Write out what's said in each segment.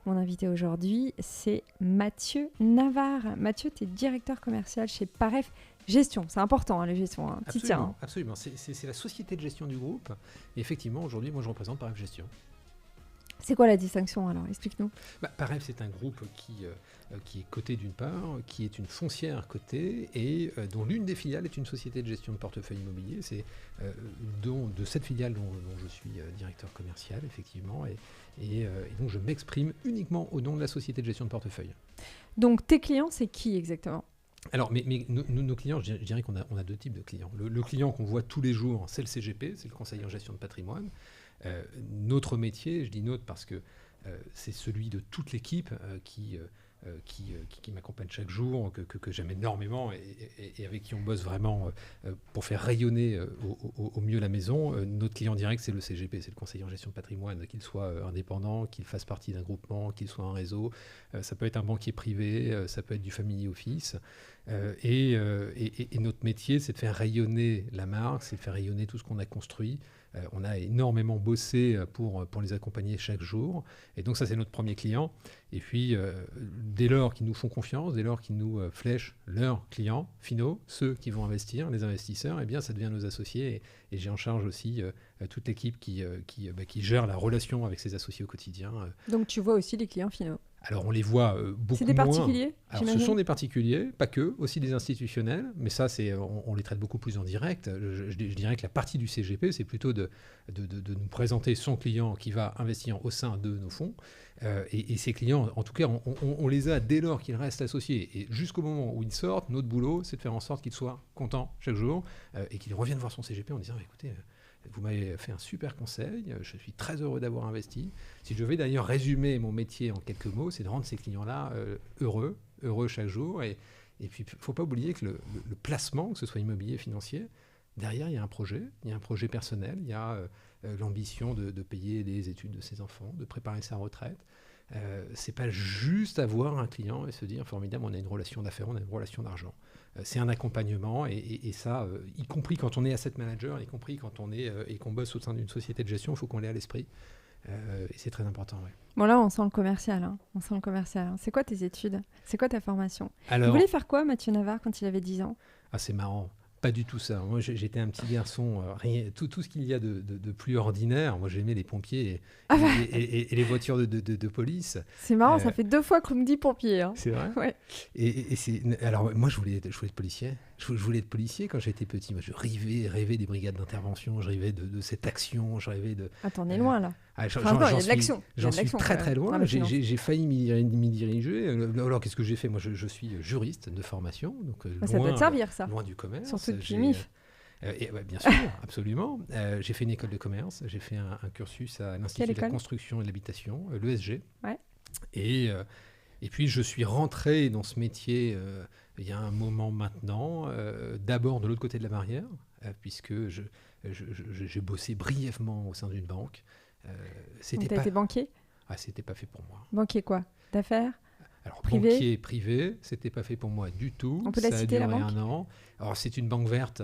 Mon invité aujourd'hui, c'est Mathieu Navarre. Mathieu, tu es directeur commercial chez Paref Gestion. C'est important, la gestion. Absolument, absolument. C'est la société de gestion du groupe. Et effectivement, aujourd'hui, moi, je représente Paref Gestion. C'est quoi la distinction alors? Explique-nous. Paref, c'est un groupe qui est coté d'une part, qui est une foncière cotée et dont l'une des filiales est une société de gestion de portefeuille immobilier. C'est de cette filiale dont je suis directeur commercial, effectivement. Et donc, je m'exprime uniquement au nom de la société de gestion de portefeuille. Donc, tes clients, c'est qui exactement? Alors, mais nos clients, je dirais qu'on a deux types de clients. Le client qu'on voit tous les jours, c'est le CGP, c'est le conseiller en gestion de patrimoine. Notre métier, je dis notre parce que c'est celui de toute l'équipe qui m'accompagne chaque jour, que j'aime énormément et avec qui on bosse vraiment pour faire rayonner au mieux la maison. Notre client direct, c'est le CGP, c'est le conseiller en gestion de patrimoine, qu'il soit indépendant, qu'il fasse partie d'un groupement, qu'il soit un réseau. Ça peut être un banquier privé, ça peut être du family office. Et notre métier, c'est de faire rayonner la marque, c'est de faire rayonner tout ce qu'on a construit. On a énormément bossé pour les accompagner chaque jour. Et donc ça, c'est notre premier client. Et puis, dès lors qu'ils nous font confiance, dès lors qu'ils nous flèchent leurs clients finaux, ceux qui vont investir, les investisseurs, eh bien, ça devient nos associés. Et j'ai en charge aussi toute l'équipe qui gère la relation avec ses associés au quotidien. Donc, tu vois aussi les clients finaux. Alors, on les voit beaucoup moins. C'est des particuliers? Alors, ce sont des particuliers, pas que, aussi des institutionnels, mais ça, on les traite beaucoup plus en direct. Je dirais que la partie du CGP, c'est plutôt de nous présenter son client qui va investir au sein de nos fonds. Et ces clients, en tout cas, on les a dès lors qu'ils restent associés. Et jusqu'au moment où ils sortent, notre boulot, c'est de faire en sorte qu'ils soient contents chaque jour et qu'ils reviennent voir son CGP en disant, écoutez, vous m'avez fait un super conseil, je suis très heureux d'avoir investi. Si je vais d'ailleurs résumer mon métier en quelques mots, c'est de rendre ces clients-là heureux chaque jour. Et puis, il ne faut pas oublier que le placement, que ce soit immobilier, financier, derrière, il y a un projet personnel, il y a l'ambition de payer les études de ses enfants, de préparer sa retraite. C'est pas juste avoir un client et se dire, formidable, on a une relation d'affaires, on a une relation d'argent. C'est un accompagnement et ça, y compris quand on est asset manager, y compris quand on est et qu'on bosse au sein d'une société de gestion, il faut qu'on l'ait à l'esprit. Et c'est très important. Ouais. Bon, là, on sent le commercial. On sent le commercial. C'est quoi tes études? C'est quoi ta formation? Alors, il voulait faire quoi, Mathieu Navarre, quand il avait 10 ans? Ah, c'est marrant. Pas du tout ça. Moi, j'étais un petit garçon, tout ce qu'il y a de plus ordinaire. Moi, j'aimais les pompiers et les voitures de police. C'est marrant, ça fait 2 fois qu'on me dit pompier. Hein. C'est vrai. Ouais. Alors, moi, je voulais être policier. Je voulais être policier quand j'étais petit. Moi, je rêvais des brigades d'intervention, je rêvais de cette action, je rêvais de... Attends, on est loin, là. il y a de l'action. J'en suis très, très loin. J'ai failli m'y diriger. Alors, qu'est-ce que j'ai fait? Moi, je suis juriste de formation. Donc, ça doit te servir, ça. Loin du commerce. Surtout depuis MIF. Bien sûr, absolument. J'ai fait une école de commerce. J'ai fait un cursus à l'Institut de la construction et de l'habitation, l'ESG. Ouais. Et puis, je suis rentré dans ce métier il y a un moment maintenant, d'abord de l'autre côté de la barrière, puisque j'ai bossé brièvement au sein d'une banque. Donc, t'as été banquier? C'était pas fait pour moi. Banquier quoi? D'affaires? Alors, privé? Banquier privé, c'était pas fait pour moi du tout. On peut la citer, la banque? Ça a duré 1 an. Alors, c'est une banque verte.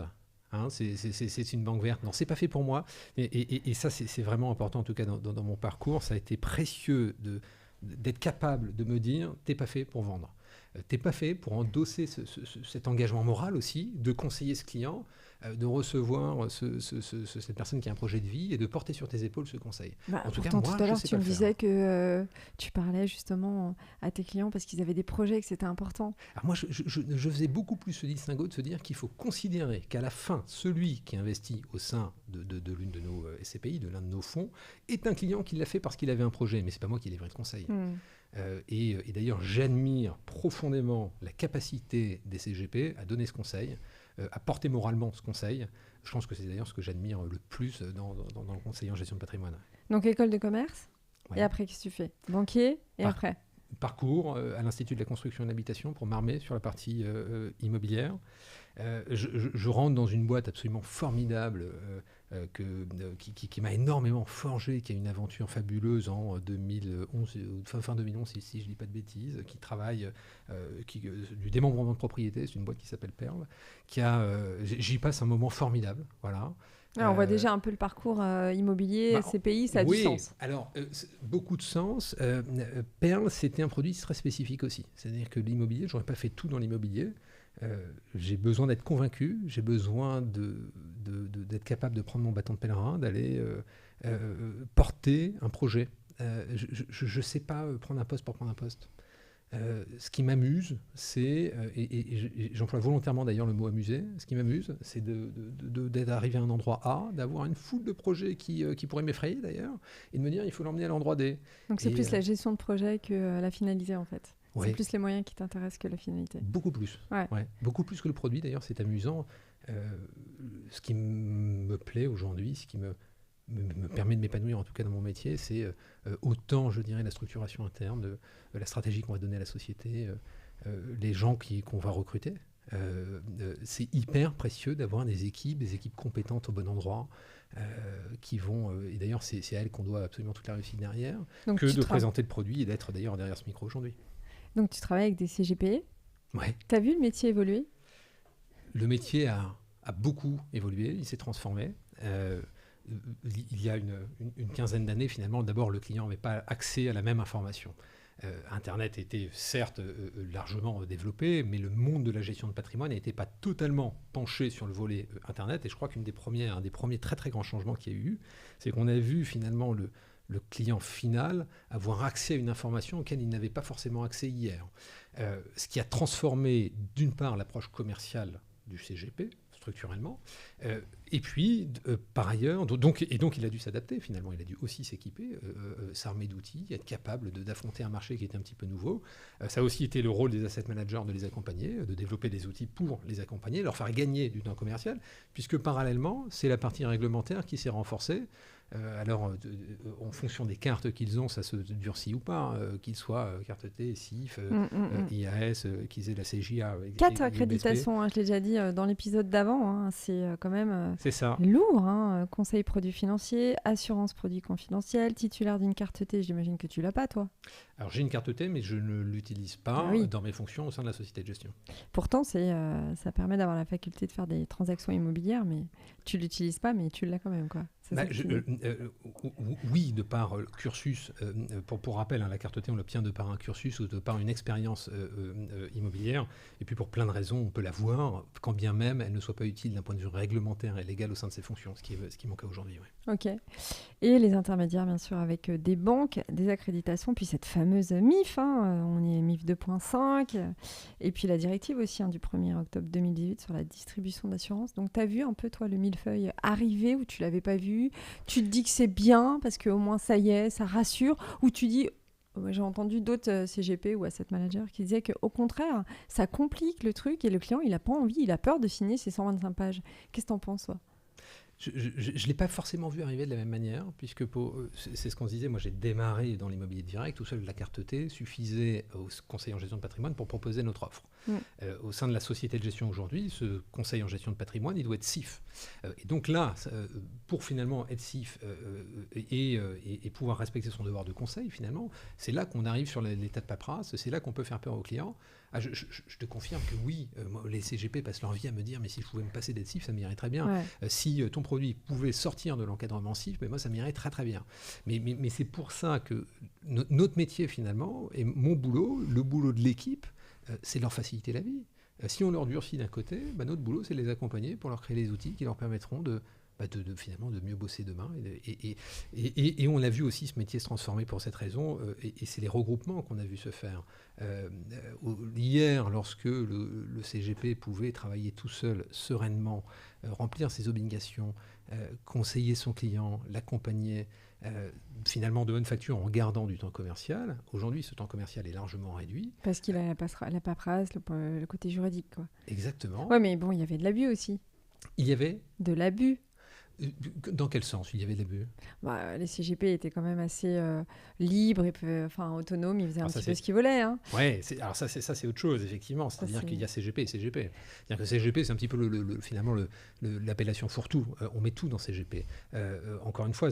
C'est une banque verte. Non, c'est pas fait pour moi. Et ça, c'est vraiment important, en tout cas dans mon parcours. Ça a été précieux d'être capable de me dire, t'es pas fait pour vendre. T'es pas fait pour endosser cet engagement moral aussi, de conseiller ce client, de recevoir cette personne qui a un projet de vie et de porter sur tes épaules ce conseil. En tout cas, moi, tout à l'heure, tu me disais que tu parlais justement à tes clients parce qu'ils avaient des projets et que c'était important. Alors moi, je faisais beaucoup plus ce distinguo de se dire qu'il faut considérer qu'à la fin, celui qui investit au sein de l'une de nos SCPI, de l'un de nos fonds, est un client qui l'a fait parce qu'il avait un projet, mais c'est pas moi qui livrais le conseil. Et d'ailleurs, j'admire profondément la capacité des CGP à donner ce conseil, à porter moralement ce conseil. Je pense que c'est d'ailleurs ce que j'admire le plus dans le conseiller en gestion de patrimoine. Donc, école de commerce. Ouais. Et après, qu'est-ce que tu fais? Banquier. Et après? Parcours à l'Institut de la construction et de l'habitation pour m'armer sur la partie immobilière. Je rentre dans une boîte absolument formidable qui m'a énormément forgé, qui a une aventure fabuleuse en 2011, fin 2011 si je ne dis pas de bêtises, qui travaille du démembrement de propriété. C'est une boîte qui s'appelle Perle. J'y passe un moment formidable. Voilà. On voit déjà un peu le parcours immobilier, CPI, ça a du sens. Alors, beaucoup de sens. Perle, c'était un produit très spécifique aussi. C'est-à-dire que l'immobilier, je n'aurais pas fait tout dans l'immobilier. J'ai besoin d'être convaincu, j'ai besoin d'être capable de prendre mon bâton de pèlerin, d'aller porter un projet. Je ne sais pas prendre un poste pour prendre un poste. Ce qui m'amuse, c'est, et j'emploie volontairement d'ailleurs le mot amuser, ce qui m'amuse, c'est d'être arrivé à un endroit A, d'avoir une foule de projets qui pourraient m'effrayer d'ailleurs, et de me dire il faut l'emmener à l'endroit D. Donc c'est plus la gestion de projet que la finalité en fait. Ouais. C'est plus les moyens qui t'intéressent que la finalité. Beaucoup plus. Ouais. Beaucoup plus que le produit d'ailleurs, c'est amusant. Ce qui me plaît aujourd'hui, ce qui me permet de m'épanouir en tout cas dans mon métier, c'est autant je dirais la structuration interne, la stratégie qu'on va donner à la société, les gens qu'on va recruter. C'est hyper précieux d'avoir des équipes compétentes au bon endroit, qui vont, et d'ailleurs c'est à elles qu'on doit absolument toute la réussite derrière, donc que de présenter le produit et d'être d'ailleurs derrière ce micro aujourd'hui. Donc tu travailles avec des CGP. Ouais. Tu as vu le métier évoluer ? Le métier a beaucoup évolué, il s'est transformé. Il y a une quinzaine d'années, finalement, d'abord, le client n'avait pas accès à la même information. Internet était certes largement développé, mais le monde de la gestion de patrimoine n'était pas totalement penché sur le volet Internet. Et je crois un des premiers très très grands changements qu'il y a eu, c'est qu'on a vu finalement le client final avoir accès à une information auquel il n'avait pas forcément accès hier. Ce qui a transformé d'une part l'approche commerciale du CGP, structurellement, et puis par ailleurs, donc il a dû s'adapter finalement, il a dû aussi s'équiper, s'armer d'outils, être capable d'affronter un marché qui était un petit peu nouveau. Ça a aussi été le rôle des asset managers de les accompagner, de développer des outils pour les accompagner, leur faire gagner du temps commercial, puisque parallèlement, c'est la partie réglementaire qui s'est renforcée. Alors, en fonction des cartes qu'ils ont, ça se durcit ou pas, qu'ils soient carte T, CIF, IAS, qu'ils aient la CJA. 4 accréditations, je l'ai déjà dit dans l'épisode d'avant, c'est quand même c'est ça. Lourd. Conseil produits financiers, assurance produits confidentiels, titulaire d'une carte T, j'imagine que tu l'as pas, toi. Alors, j'ai une carte T, mais je ne l'utilise pas dans mes fonctions au sein de la société de gestion. Pourtant, ça permet d'avoir la faculté de faire des transactions immobilières, mais tu l'utilises pas, mais tu l'as quand même, quoi. Oui, de par le cursus, pour rappel, la carte T, on l'obtient de par un cursus ou de par une expérience immobilière. Et puis pour plein de raisons, on peut l'avoir, quand bien même elle ne soit pas utile d'un point de vue réglementaire et légal au sein de ses fonctions, ce qui manque aujourd'hui. Ouais. Ok. Et les intermédiaires, bien sûr, avec des banques, des accréditations, puis cette fameuse MIF, on est MIF 2.5, et puis la directive aussi du 1er octobre 2018 sur la distribution d'assurance. Donc tu as vu un peu, toi, le millefeuille arriver où tu l'avais pas vu? Tu te dis que c'est bien parce qu'au moins ça y est, ça rassure, ou tu dis, j'ai entendu d'autres CGP ou asset managers qui disaient qu'au contraire, ça complique le truc et le client, il n'a pas envie, il a peur de signer ses 125 pages. Qu'est-ce que tu en penses, toi ? Je ne l'ai pas forcément vu arriver de la même manière, puisque c'est ce qu'on se disait, moi j'ai démarré dans l'immobilier direct, tout seul la carte T suffisait au conseil en gestion de patrimoine pour proposer notre offre. Au sein de la société de gestion aujourd'hui, ce conseil en gestion de patrimoine, il doit être CIF. Et donc là, pour finalement être CIF et pouvoir respecter son devoir de conseil, finalement, c'est là qu'on arrive sur l'état de paperasse, c'est là qu'on peut faire peur aux clients. Je te confirme que oui, les CGP passent leur vie à me dire mais si je pouvais me passer d'être CIF, ça m'irait très bien. Ouais. Si ton produit pouvait sortir de l'encadrement CIF, moi ça m'irait très très bien. Mais c'est pour ça que notre métier finalement, et mon boulot, le boulot de l'équipe, c'est de leur faciliter la vie. Si on leur durcit d'un côté, notre boulot c'est de les accompagner pour leur créer les outils qui leur permettront finalement de mieux bosser demain. Et on a vu aussi ce métier se transformer pour cette raison, et c'est les regroupements qu'on a vu se faire. Hier, lorsque le CGP pouvait travailler tout seul, sereinement, remplir ses obligations, conseiller son client, l'accompagner, finalement de bonne facture en gardant du temps commercial. Aujourd'hui, ce temps commercial est largement réduit. Parce qu'il a la paperasse, le côté juridique, quoi. Exactement. Ouais, mais bon, il y avait de l'abus aussi. Il y avait de l'abus. Dans quel sens il y avait de l'abus ? Les CGP étaient quand même assez libres et autonomes, ils faisaient un petit peu ce qu'ils voulaient. Oui, alors ça c'est autre chose, effectivement. C'est-à-dire qu'il y a CGP et CGP. C'est-à-dire que CGP, c'est un petit peu finalement l'appellation fourre-tout. On met tout dans CGP. Encore une fois,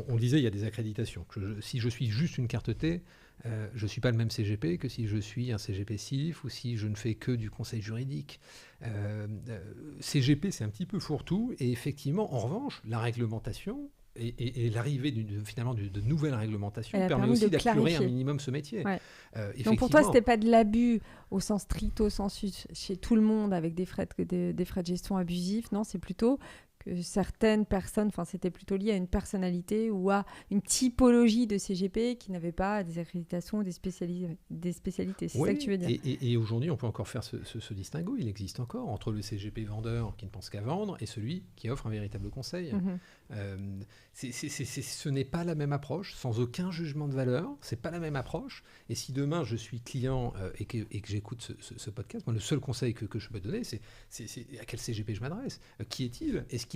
on disait il y a des accréditations. Si je suis juste une carte T, je ne suis pas le même CGP que si je suis un CGP CIF ou si je ne fais que du conseil juridique. CGP, c'est un petit peu fourre-tout. Et effectivement, en revanche, la réglementation et l'arrivée finalement de nouvelles réglementations permet aussi d'apurer un minimum ce métier. Ouais. Donc pour toi, ce n'était pas de l'abus au sens stricto sensu chez tout le monde avec des frais de gestion abusifs. Non, c'est plutôt que certaines personnes, c'était plutôt lié à une personnalité ou à une typologie de CGP qui n'avait pas des accréditations ou des spécialités. C'est ça que tu veux dire. Et aujourd'hui, on peut encore faire ce distinguo. Il existe encore entre le CGP vendeur qui ne pense qu'à vendre et celui qui offre un véritable conseil. Ce n'est pas la même approche, sans aucun jugement de valeur. C'est pas la même approche. Et si demain je suis client et que j'écoute ce podcast, moi, le seul conseil que je peux donner, c'est à quel CGP je m'adresse. Qui est-il ? Est-ce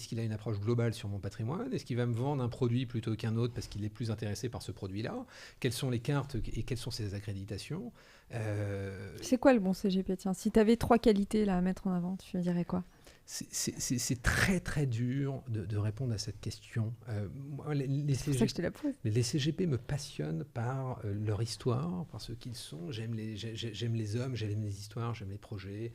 qu'il a une approche globale sur mon patrimoine ? Est-ce qu'il va me vendre un produit plutôt qu'un autre parce qu'il est plus intéressé par ce produit-là ? Quelles sont les cartes et quelles sont ses accréditations ? C'est quoi le bon CGP ? Tiens, si tu avais 3 qualités là, à mettre en avant, tu dirais quoi ? C'est très très dur de répondre à cette question. C'est pour ça que je te la pose. Les CGP me passionnent par leur histoire, par ce qu'ils sont. J'aime les hommes, j'aime les histoires, j'aime les projets.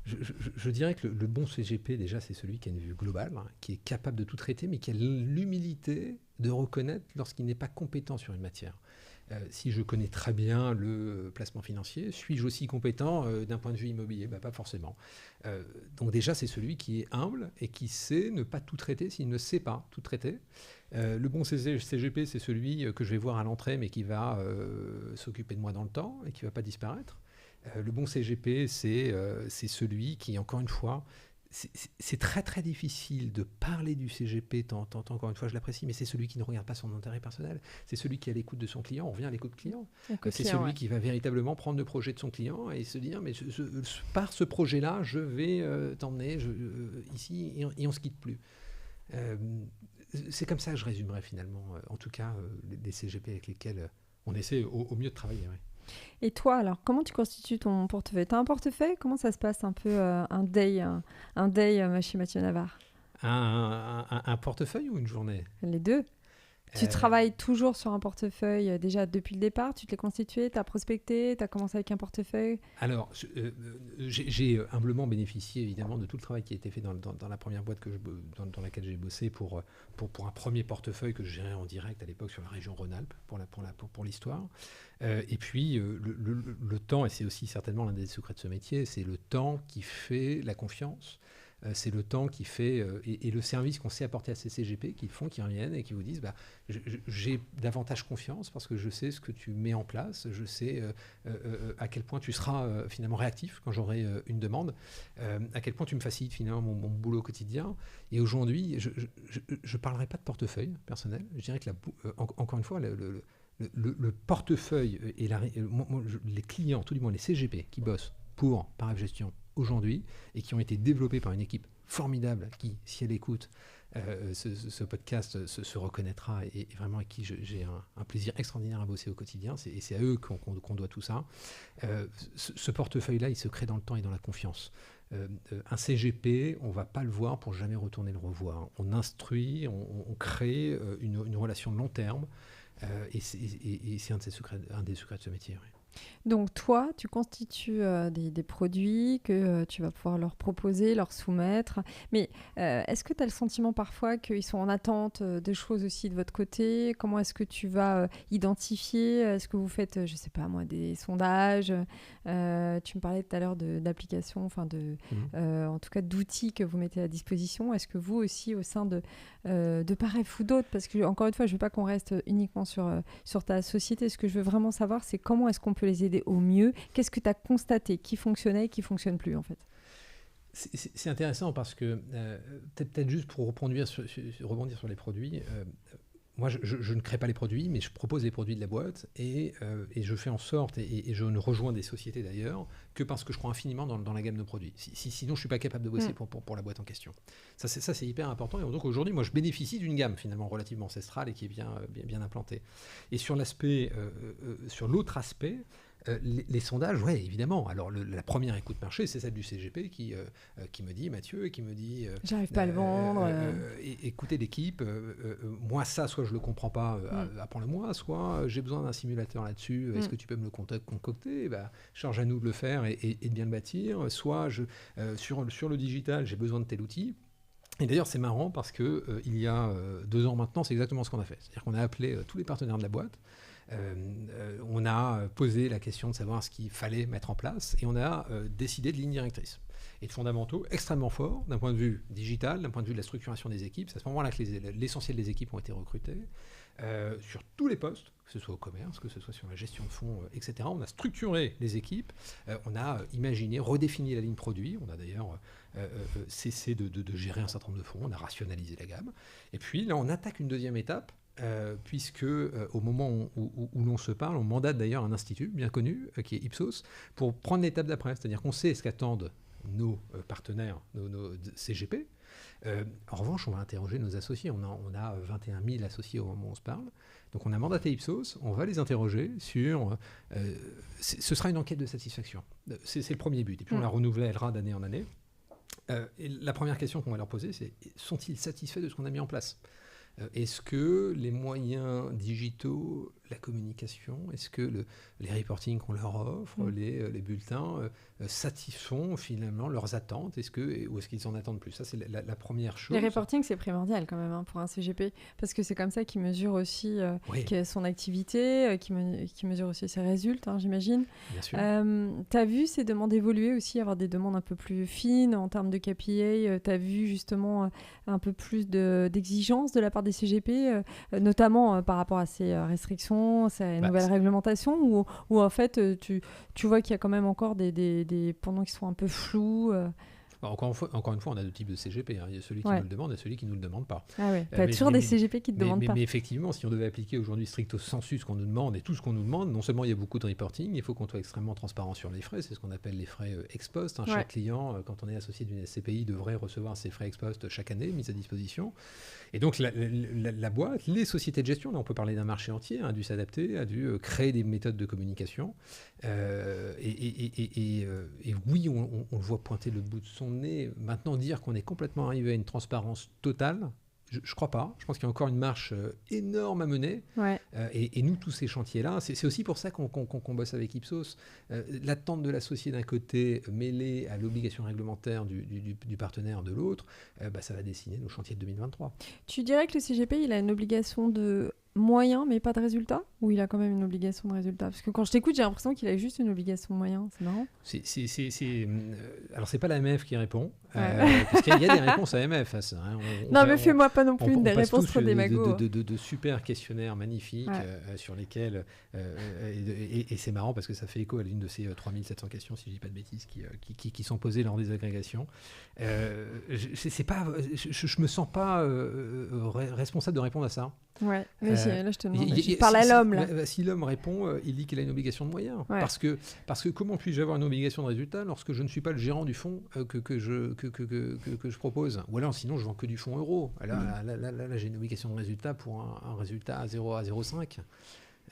Je dirais que le bon CGP, déjà, c'est celui qui a une vue globale, qui est capable de tout traiter, mais qui a l'humilité de reconnaître lorsqu'il n'est pas compétent sur une matière. Si je connais très bien le placement financier, suis-je aussi compétent d'un point de vue immobilier ? Pas forcément. Donc déjà, c'est celui qui est humble et qui sait ne pas tout traiter s'il ne sait pas tout traiter. Le bon CGP, c'est celui que je vais voir à l'entrée, mais qui va s'occuper de moi dans le temps et qui ne va pas disparaître. Le bon CGP, c'est celui qui, encore une fois, c'est très très difficile de parler du CGP, encore une fois je l'apprécie, mais c'est celui qui ne regarde pas son intérêt personnel, c'est celui qui est à l'écoute de son client, on revient à l'écoute client, c'est celui qui va véritablement prendre le projet de son client et se dire mais par ce projet-là je vais t'emmener ici et on ne se quitte plus. C'est comme ça que je résumerais finalement, en tout cas les CGP avec lesquels on essaie au mieux de travailler. Ouais. Et toi, alors, comment tu constitues ton portefeuille ? Tu as un portefeuille ? Comment ça se passe un peu un day chez Mathieu Navarre ? Un portefeuille ou une journée ? Les deux. Tu travailles toujours sur un portefeuille déjà depuis le départ ? Tu te l'es constitué ? Tu as prospecté ? Tu as commencé avec un portefeuille ? Alors, j'ai humblement bénéficié évidemment de tout le travail qui a été fait dans la première boîte dans laquelle j'ai bossé pour un premier portefeuille que je gérais en direct à l'époque sur la région Rhône-Alpes pour l'histoire. Et puis le temps, et c'est aussi certainement l'un des secrets de ce métier, c'est le temps qui fait la confiance. C'est le temps qui fait et le service qu'on sait apporter à ces CGP qui reviennent et qui vous disent j'ai davantage confiance parce que je sais ce que tu mets en place, je sais à quel point tu seras finalement réactif quand j'aurai une demande, à quel point tu me facilites finalement mon boulot quotidien. Et aujourd'hui, je ne parlerai pas de portefeuille personnel, je dirais que encore une fois, le portefeuille et les clients, tout du moins les CGP qui bossent pour Paref Gestion aujourd'hui et qui ont été développés par une équipe formidable qui, si elle écoute ce podcast, se reconnaîtra et vraiment avec qui j'ai un plaisir extraordinaire à bosser au quotidien. Et c'est à eux qu'on doit tout ça. Ce portefeuille-là, il se crée dans le temps et dans la confiance. Un CGP, on ne va pas le voir pour jamais retourner le revoir. On instruit, on crée une relation de long terme et c'est un des secrets de ce métier. Oui. Donc toi, tu constitues des produits que tu vas pouvoir leur proposer, leur soumettre. Mais est-ce que tu as le sentiment parfois qu'ils sont en attente de choses aussi de votre côté ? Comment est-ce que tu vas identifier ? Est-ce que vous faites, je ne sais pas moi, des sondages ? Tu me parlais tout à l'heure d'applications, en tout cas d'outils que vous mettez à disposition. Est-ce que vous aussi, au sein de Paref ou d'autres, parce que encore une fois, je ne veux pas qu'on reste uniquement sur ta société. Ce que je veux vraiment savoir, c'est comment est-ce qu'on peut les aider au mieux. Qu'est-ce que tu as constaté qui fonctionnait et qui ne fonctionne plus en fait ? C'est intéressant parce que peut-être juste pour rebondir sur les produits, moi je ne crée pas les produits, mais je propose les produits de la boîte et je fais en sorte, et je ne rejoins des sociétés d'ailleurs, que parce que je crois infiniment dans la gamme de produits. Sinon je ne suis pas capable de bosser pour la boîte en question. Ça c'est hyper important. Et donc aujourd'hui, moi je bénéficie d'une gamme finalement relativement ancestrale et qui est bien implantée. Et sur l'autre aspect, Les sondages, oui, évidemment. Alors, la première écoute marché, c'est celle du CGP qui me dit, Mathieu, qui me dit... J'arrive pas à le vendre. Écoutez l'équipe, moi ça, soit je le comprends pas, apprends-le-moi, soit j'ai besoin d'un simulateur là-dessus, est-ce que tu peux me le concocter, charge à nous de le faire et de bien le bâtir, soit sur le digital, j'ai besoin de tel outil. Et d'ailleurs, c'est marrant parce que il y a 2 ans maintenant, c'est exactement ce qu'on a fait. C'est-à-dire qu'on a appelé tous les partenaires de la boîte, on a posé la question de savoir ce qu'il fallait mettre en place et on a décidé de lignes directrices et de fondamentaux extrêmement forts d'un point de vue digital, d'un point de vue de la structuration des équipes. C'est à ce moment-là que l'essentiel des équipes ont été recrutés sur tous les postes, que ce soit au commerce, que ce soit sur la gestion de fonds, etc. On a structuré les équipes, on a imaginé, redéfini la ligne produit, on a d'ailleurs cessé de gérer un certain nombre de fonds, on a rationalisé la gamme. Et puis là, on attaque une deuxième étape, puisque au moment où l'on se parle, on mandate d'ailleurs un institut bien connu, qui est Ipsos, pour prendre l'étape d'après. C'est-à-dire qu'on sait ce qu'attendent nos partenaires, nos CGP. En revanche, on va interroger nos associés. On a 21 000 associés au moment où on se parle. Donc on a mandaté Ipsos, on va les interroger sur... ce sera une enquête de satisfaction. C'est le premier but. Et puis on la renouvellera d'année en année. Et la première question qu'on va leur poser, c'est sont-ils satisfaits de ce qu'on a mis en place ? Est-ce que les moyens digitaux, la communication, est-ce que les reportings qu'on leur offre, les bulletins, satisfont finalement leurs attentes, ou est-ce qu'ils en attendent plus ? Ça, c'est la première chose. Les reportings, c'est primordial quand même pour un CGP, parce que c'est comme ça qu'il mesure aussi son activité, qu'il mesure aussi ses résultats, j'imagine. Bien sûr. Tu as vu ces demandes évoluer aussi, avoir des demandes un peu plus fines en termes de KPI. Tu as vu justement un peu plus d'exigences de la part des CGP, notamment par rapport à ces restrictions, ces nouvelles réglementations, ou en fait tu vois qu'il y a quand même encore des pendant qui sont un peu flous. Encore une fois, on a 2 types de CGP. Il y a celui qui nous le demande et celui qui ne nous le demande pas. Ah ouais. Tu as toujours des CGP qui ne te demandent pas. Mais effectivement, si on devait appliquer aujourd'hui stricto sensu ce qu'on nous demande et tout ce qu'on nous demande, non seulement il y a beaucoup de reporting, il faut qu'on soit extrêmement transparent sur les frais. C'est ce qu'on appelle les frais ex post. Chaque client, quand on est associé d'une SCPI, devrait recevoir ses frais ex post chaque année, mis à disposition. Et donc la boîte, les sociétés de gestion, là on peut parler d'un marché entier, a dû s'adapter, a dû créer des méthodes de communication. Et oui, on le voit pointer le bout de son nez. Maintenant, dire qu'on est complètement arrivé à une transparence totale, je ne crois pas. Je pense qu'il y a encore une marche énorme à mener. Et nous, tous ces chantiers-là, c'est aussi pour ça qu'on bosse avec Ipsos. L'attente de l'associé d'un côté mêlée à l'obligation réglementaire du partenaire de l'autre, ça va dessiner nos chantiers de 2023. Tu dirais que le CGP, il a une obligation de moyen mais pas de résultat, ou il a quand même une obligation de résultat? Parce que quand je t'écoute, j'ai l'impression qu'il a juste une obligation de moyen. C'est marrant. Alors c'est pas l'AMF qui répond, parce qu'il y a des réponses à AMF à ça. Non, mais fais-moi pas non plus des réponses trop démago. De super questionnaires magnifiques sur lesquels et c'est marrant parce que ça fait écho à l'une de ces 3700 questions, si je dis pas de bêtises, qui sont posées lors des agrégations. Je me sens pas responsable de répondre à ça. Ouais, mais là je te demande, je parle à l'homme là. Si l'homme répond, il dit qu'il a une obligation de moyens. Parce que comment puis-je avoir une obligation de résultat lorsque je ne suis pas le gérant du fonds que je propose? Ou alors sinon je vends que du fonds euro. Là j'ai une obligation de résultat pour un résultat à 0,5.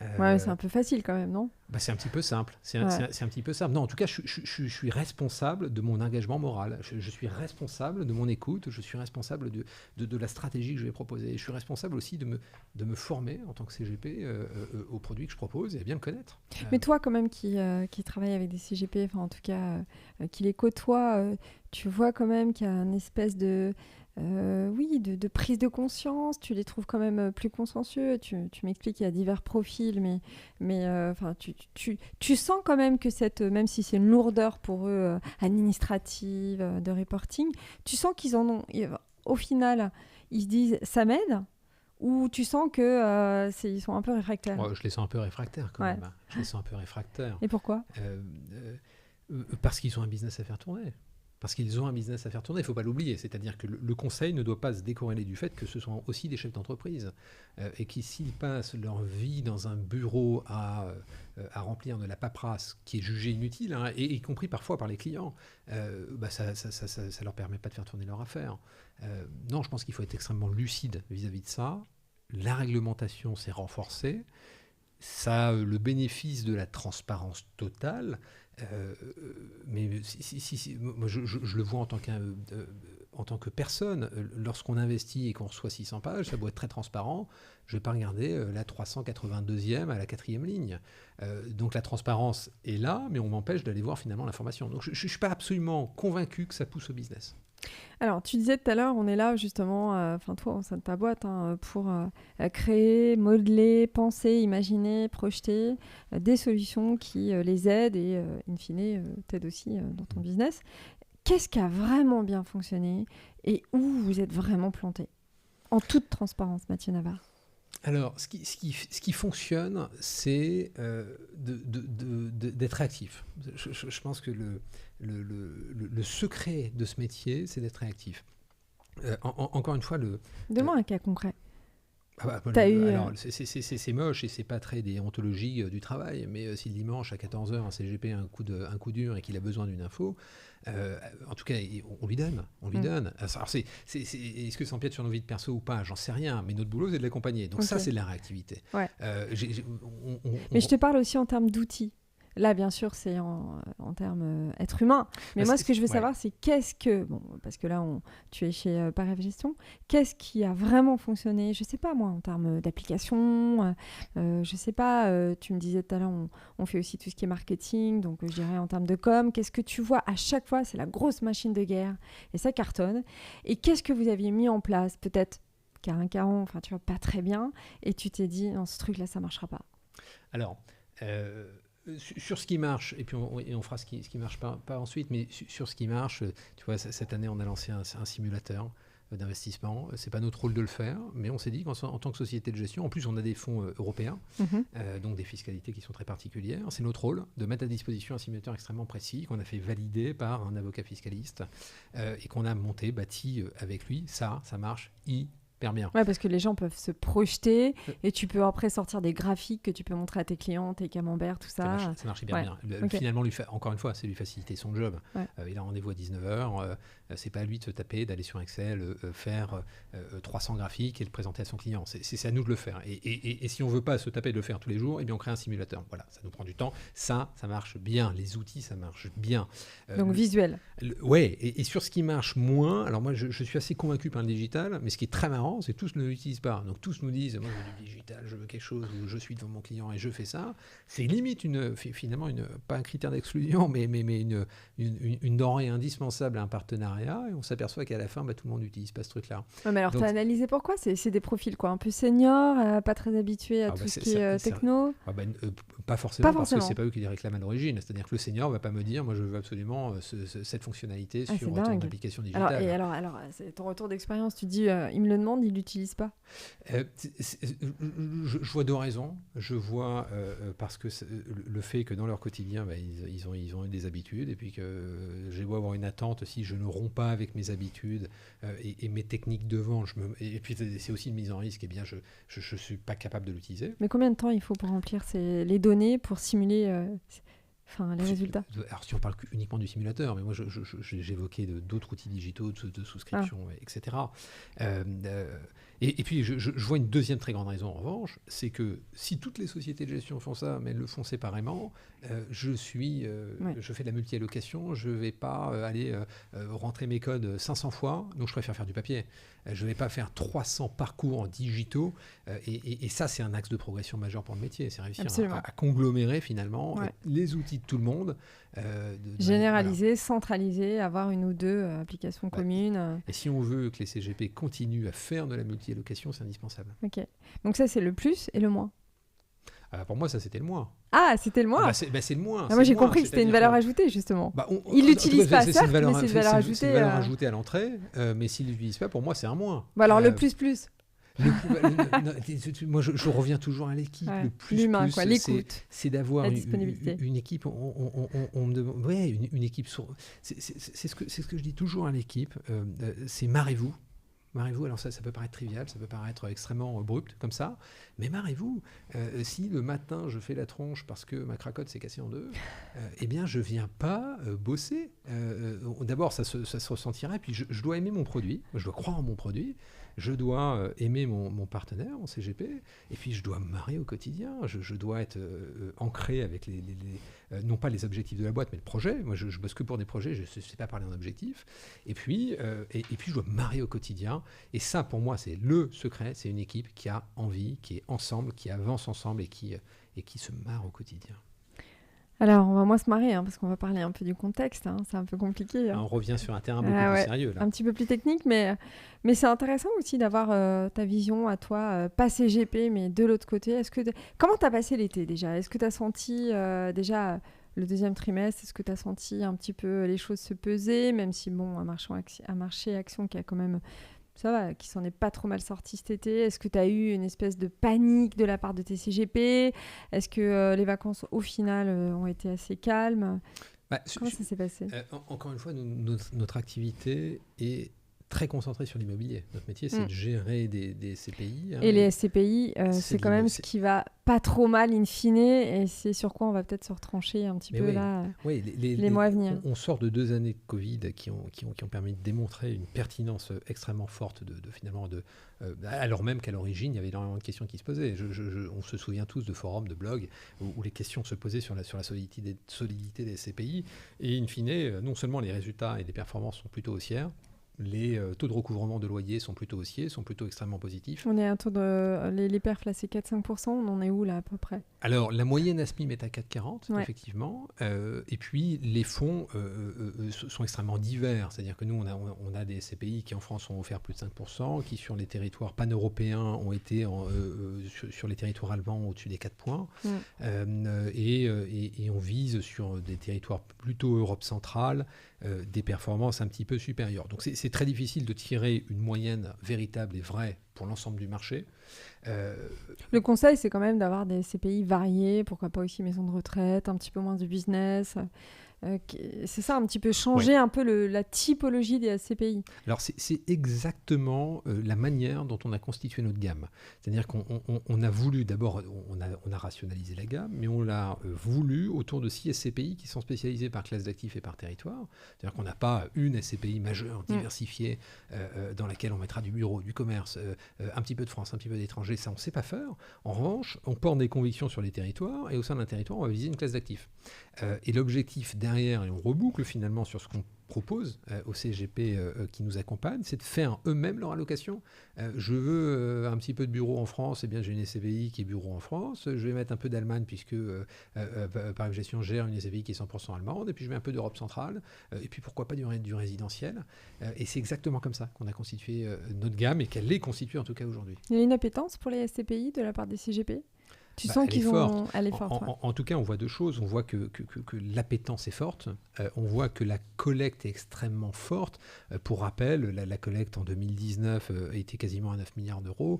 C'est un peu facile quand même, non? C'est un petit peu simple. C'est un petit peu simple. Non, en tout cas, je suis responsable de mon engagement moral. Je suis responsable de mon écoute. Je suis responsable de la stratégie que je vais proposer. Je suis responsable aussi de me former en tant que CGP aux produits que je propose et à bien le connaître. Mais toi, quand même, qui travaille avec des CGP, enfin en tout cas, qui les côtoie, tu vois quand même qu'il y a une espèce de prise de conscience. Tu les trouves quand même plus consensueux. Tu m'expliques qu'il y a divers profils, mais tu sens quand même que même si c'est une lourdeur pour eux administrative, de reporting, tu sens qu'ils en ont. Au final, ils se disent ça m'aide. Ou tu sens que ils sont un peu réfractaires? Je les sens un peu réfractaires quand même. Je les sens un peu réfractaires. Et pourquoi? Parce qu'ils ont un business à faire tourner. Parce qu'ils ont un business à faire tourner, il ne faut pas l'oublier. C'est-à-dire que le conseil ne doit pas se décorréler du fait que ce sont aussi des chefs d'entreprise et qui, s'ils passent leur vie dans un bureau à remplir de la paperasse qui est jugée inutile, et y compris parfois par les clients, ça ne leur permet pas de faire tourner leur affaire. Non, je pense qu'il faut être extrêmement lucide vis-à-vis de ça. La réglementation s'est renforcée. ça a le bénéfice de la transparence totale, mais moi, je le vois en tant que personne. Lorsqu'on investit et qu'on reçoit 600 pages, ça doit être très transparent. Je ne vais pas regarder la 382e à la 4e ligne. Donc la transparence est là, mais on m'empêche d'aller voir finalement l'information. Donc je ne suis pas absolument convaincu que ça pousse au business. Alors, tu disais tout à l'heure, on est là justement, toi, au sein de ta boîte, pour créer, modeler, penser, imaginer, projeter des solutions qui les aident et, in fine, t'aident aussi dans ton business. Qu'est-ce qui a vraiment bien fonctionné et où vous êtes vraiment planté? En toute transparence, Mathieu Navarre. Alors, ce qui fonctionne, c'est d'être réactif. Je pense que le secret de ce métier, c'est d'être réactif. Encore une fois, Donne-moi un cas concret. Alors, c'est moche et c'est pas très déontologie du travail, mais si le dimanche à 14h un CGP a un coup dur et qu'il a besoin d'une info, en tout cas, on lui donne. Alors, est-ce que ça empiète sur nos vies de perso ou pas? J'en sais rien, mais notre boulot, c'est de l'accompagner. Donc ça, c'est de la réactivité. Ouais. Mais je te parle aussi en termes d'outils. Là, bien sûr, c'est en termes être humain. Mais moi, ce que je veux savoir, c'est parce que là, tu es chez Paref Gestion, qu'est-ce qui a vraiment fonctionné? Je ne sais pas, moi, en termes d'application. Je ne sais pas, tu me disais tout à l'heure, on fait aussi tout ce qui est marketing, donc je dirais en termes de com. Qu'est-ce que tu vois à chaque fois? C'est la grosse machine de guerre et ça cartonne. Et qu'est-ce que vous aviez mis en place? Peut-être qu'à un caron, enfin, tu vois, pas très bien, et tu t'es dit, non, ce truc-là, ça ne marchera pas. Alors... sur ce qui marche, et puis on fera ce qui marche pas ensuite, mais sur ce qui marche, tu vois, cette année, on a lancé un simulateur d'investissement. C'est pas notre rôle de le faire, mais on s'est dit qu'en tant que société de gestion, en plus, on a des fonds européens, donc des fiscalités qui sont très particulières. C'est notre rôle de mettre à disposition un simulateur extrêmement précis qu'on a fait valider par un avocat fiscaliste et qu'on a bâti avec lui. Ça marche hyper bien. Ouais, parce que les gens peuvent se projeter et tu peux après sortir des graphiques que tu peux montrer à tes clients, tes camemberts, tout ça. Ça marche hyper bien. Okay. Finalement, encore une fois, c'est lui faciliter son job. Ouais. Il a rendez-vous à 19h. C'est pas à lui de se taper, d'aller sur Excel, faire 300 graphiques et le présenter à son client. C'est à nous de le faire. Et si on veut pas se taper de le faire tous les jours, eh bien on crée un simulateur. Voilà, ça nous prend du temps. Ça marche bien. Les outils, ça marche bien. Donc visuel. Ouais. Et sur ce qui marche moins, alors moi, je suis assez convaincu par le digital, mais ce qui est très marrant, c'est que tous ne l'utilisent pas. Donc tous nous disent, moi je veux du digital, je veux quelque chose où je suis devant mon client et je fais ça. C'est limite finalement pas un critère d'exclusion, mais une denrée indispensable à un partenariat. Et on s'aperçoit qu'à la fin, tout le monde n'utilise pas ce truc-là. Ouais, mais alors, tu as analysé pourquoi? C'est des profils quoi, un peu seniors, pas très habitués à tout ce qui est techno? Pas forcément, parce que c'est pas eux qui les réclament à l'origine. C'est-à-dire que le senior va pas me dire, moi je veux absolument cette fonctionnalité sur ton application digitale. Alors c'est ton retour d'expérience. Tu dis, il me le demande, il l'utilise pas. Je vois deux raisons. Je vois parce que le fait que dans leur quotidien, ils ont eu des habitudes, et puis que j'ai beau avoir une attente, si je ne romps pas avec mes habitudes et mes techniques devant, et puis c'est aussi une mise en risque, et bien je suis pas capable de l'utiliser. Mais combien de temps il faut pour remplir les données pour simuler les résultats? Alors si on parle uniquement du simulateur, mais moi j'évoquais d'autres outils digitaux de souscription, etc. Et puis je vois une deuxième très grande raison en revanche, c'est que si toutes les sociétés de gestion font ça, mais elles le font séparément, je fais de la multi-allocation, je ne vais pas aller rentrer mes codes 500 fois, donc je préfère faire du papier. Je ne vais pas faire 300 parcours digitaux, et ça c'est un axe de progression majeur pour le métier, c'est réussir à conglomérer finalement les outils de tout le monde. Généraliser, centraliser, avoir une ou deux applications communes. Et si on veut que les CGP continuent à faire de la multi-allocation, c'est indispensable. Ok. Donc ça, c'est le plus et le moins. Pour moi, ça, c'était le moins. Ah, c'était le moins. C'est le moins. Moi, j'ai compris que c'était une valeur ajoutée, justement. Il ne l'utilise pas, certes, mais c'est une valeur ajoutée. C'est une valeur ajoutée à l'entrée, mais s'il ne l'utilise pas, pour moi, c'est un moins. Alors, le plus. Moi, je reviens toujours à l'équipe. Le plus, l'humain, l'écoute. C'est d'avoir une équipe. On me demande, une équipe. C'est ce que je dis toujours à l'équipe. C'est marrez-vous. Marrez-vous, alors ça peut paraître trivial, ça peut paraître extrêmement abrupt comme ça, mais marrez-vous. Si le matin je fais la tronche parce que ma cracotte s'est cassée en deux, eh bien je viens pas bosser. D'abord ça se ressentira, et puis je dois aimer mon produit, je dois croire en mon produit. je dois aimer mon partenaire, mon CGP, et puis je dois me marrer au quotidien, je dois être ancré avec non pas les objectifs de la boîte, mais le projet. Moi, je bosse que pour des projets, je ne sais pas parler en objectifs. Et puis, je dois me marrer au quotidien. Et ça, pour moi, c'est le secret. C'est une équipe qui a envie, qui est ensemble, qui avance ensemble et qui se marre au quotidien. Alors, on va moins se marrer, parce qu'on va parler un peu du contexte. C'est un peu compliqué. On revient sur un terrain beaucoup plus sérieux. Là. Un petit peu plus technique, mais c'est intéressant aussi d'avoir ta vision à toi, pas CGP, mais de l'autre côté. Comment tu as passé l'été déjà ? Est-ce que tu as senti déjà le deuxième trimestre, est-ce que tu as senti un petit peu les choses se peser, même si, bon, un marché action qui a quand même... Ça va, qui s'en est pas trop mal sorti cet été. Est-ce que tu as eu une espèce de panique de la part de tes CGP ? Est-ce que les vacances, au final, ont été assez calmes ? Comment ça s'est passé ? Encore une fois, notre activité est très concentrée sur l'immobilier. Notre métier, c'est de gérer des SCPI. Et les SCPI, c'est quand même ce qui va pas trop mal in fine, et c'est sur quoi on va peut-être se retrancher un petit peu les mois à venir. On sort de 2 années de Covid qui ont permis de démontrer une pertinence extrêmement forte alors même qu'à l'origine, il y avait énormément de questions qui se posaient. On se souvient tous de forums, de blogs, où les questions se posaient sur la solidité des SCPI. Et in fine, non seulement les résultats et les performances sont plutôt haussières, les taux de recouvrement de loyer sont plutôt haussiers, sont plutôt extrêmement positifs. On est à un taux de... Les perfs, là, c'est 4-5%. On en est où, là, à peu près ? Alors, la moyenne ASMIM est à 4,40, effectivement. Et puis, les fonds sont extrêmement divers. C'est-à-dire que nous, on a des SCPI qui, en France, ont offert plus de 5%, qui, sur les territoires pan-européens, ont été sur les territoires allemands au-dessus des 4 points. Et on vise sur des territoires plutôt Europe centrale, des performances un petit peu supérieures. Donc c'est très difficile de tirer une moyenne véritable et vraie pour l'ensemble du marché. Le conseil, c'est quand même d'avoir des CPI variés, pourquoi pas aussi maison de retraite, un petit peu moins de business. C'est ça, un petit peu changer un peu la typologie des SCPI. Alors c'est exactement la manière dont on a constitué notre gamme. C'est-à-dire qu'on a voulu, d'abord, on a rationalisé la gamme, mais on l'a voulu autour de 6 SCPI qui sont spécialisés par classe d'actifs et par territoire. C'est-à-dire qu'on n'a pas une SCPI majeure, diversifiée, dans laquelle on mettra du bureau, du commerce, un petit peu de France, un petit peu d'étranger. Ça, on ne sait pas faire. En revanche, on porte des convictions sur les territoires, et au sein d'un territoire, on va viser une classe d'actifs. Et l'objectif derrière, et on reboucle finalement sur ce qu'on propose aux CGP qui nous accompagnent, c'est de faire eux-mêmes leur allocation. Je veux un petit peu de bureau en France, eh bien j'ai une SCPI qui est bureau en France, je vais mettre un peu d'Allemagne puisque Parex Gestion gère une SCPI qui est 100% allemande, et puis je mets un peu d'Europe centrale, et puis pourquoi pas du résidentiel. Et c'est exactement comme ça qu'on a constitué notre gamme, et qu'elle est constituée en tout cas aujourd'hui. Il y a une appétence pour les SCPI de la part des CGP ? Tu sens qu'ils vont... Elle est forte. En tout cas, on voit 2 choses. On voit que l'appétence est forte. On voit que la collecte est extrêmement forte. Pour rappel, la collecte en 2019 a été quasiment à 9 milliards d'euros.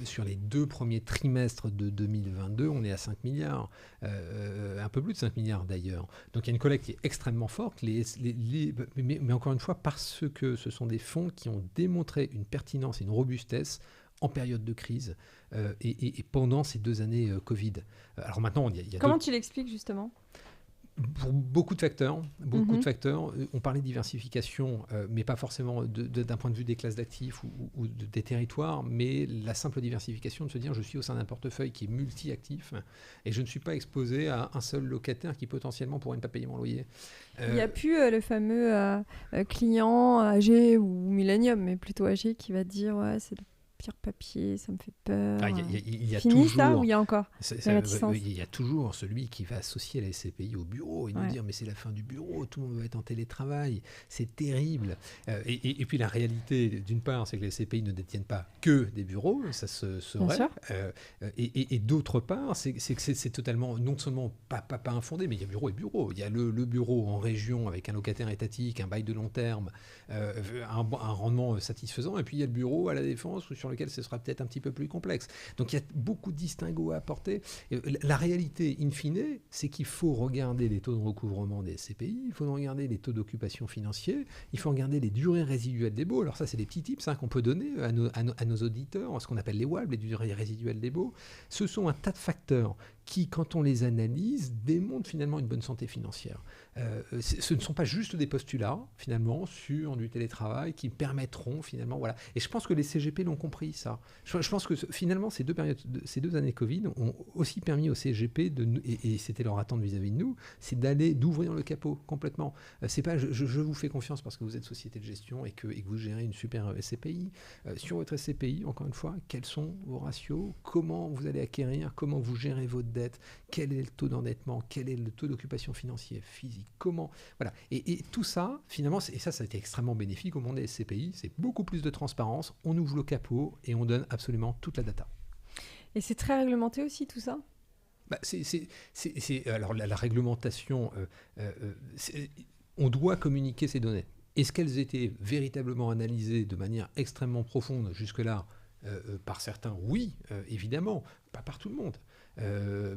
Sur les 2 premiers trimestres de 2022, on est à 5 milliards. Un peu plus de 5 milliards d'ailleurs. Donc il y a une collecte qui est extrêmement forte. Mais encore une fois, parce que ce sont des fonds qui ont démontré une pertinence et une robustesse en période de crise et pendant ces 2 années Covid. Alors maintenant, il y a Comment tu l'expliques justement ? Pour beaucoup de facteurs. De facteurs. On parlait de diversification, mais pas forcément d'un point de vue des classes d'actifs ou des territoires, mais la simple diversification de se dire je suis au sein d'un portefeuille qui est multi-actif et je ne suis pas exposé à un seul locataire qui potentiellement pourrait ne pas payer mon loyer. Il n'y a plus le fameux client âgé ou millénium, mais plutôt âgé qui va te dire c'est le pire papier, ça me fait peur. Il y a Fini toujours, ça ou il y a encore il y a toujours celui qui va associer la SCPI au bureau et nous dire mais c'est la fin du bureau, tout le monde va être en télétravail, c'est terrible. Et puis la réalité, d'une part, c'est que les SCPI ne détiennent pas que des bureaux, ça se saurait. Et d'autre part, c'est que c'est totalement, non seulement pas infondé, mais il y a bureau et bureau. Il y a le bureau en région avec un locataire étatique, un bail de long terme, un rendement satisfaisant, et puis il y a le bureau à la Défense ou sur lequel ce sera peut-être un petit peu plus complexe. Donc il y a beaucoup de distinguos à apporter. La réalité, in fine, c'est qu'il faut regarder les taux de recouvrement des SCPI, il faut regarder les taux d'occupation financiers, il faut regarder les durées résiduelles des baux. Alors ça, c'est des petits tips qu'on peut donner à nos auditeurs, ce qu'on appelle les WALB, les durées résiduelles des baux. Ce sont un tas de facteurs qui, quand on les analyse, démontrent finalement une bonne santé financière. Ce ne sont pas juste des postulats, finalement, sur du télétravail qui permettront, finalement, voilà. Et je pense que les CGP l'ont compris, ça. Je pense que, finalement, ces deux années Covid ont aussi permis aux CGP, et c'était leur attente vis-à-vis de nous, c'est d'ouvrir le capot complètement. C'est pas, je vous fais confiance parce que vous êtes société de gestion et que vous gérez une super SCPI. Sur votre SCPI, encore une fois, quels sont vos ratios? Comment vous allez acquérir? Comment vous gérez votre dette? Quel est le taux d'endettement? Quel est le taux d'occupation financière, physique? Comment? Voilà. Et tout ça, finalement, et ça a été extrêmement bénéfique au monde des SCPI. C'est beaucoup plus de transparence. On ouvre le capot et on donne absolument toute la data. Et c'est très réglementé aussi, tout ça? Alors, la réglementation, on doit communiquer ces données. Est-ce qu'elles étaient véritablement analysées de manière extrêmement profonde jusque-là par certains? Oui, évidemment, pas par tout le monde.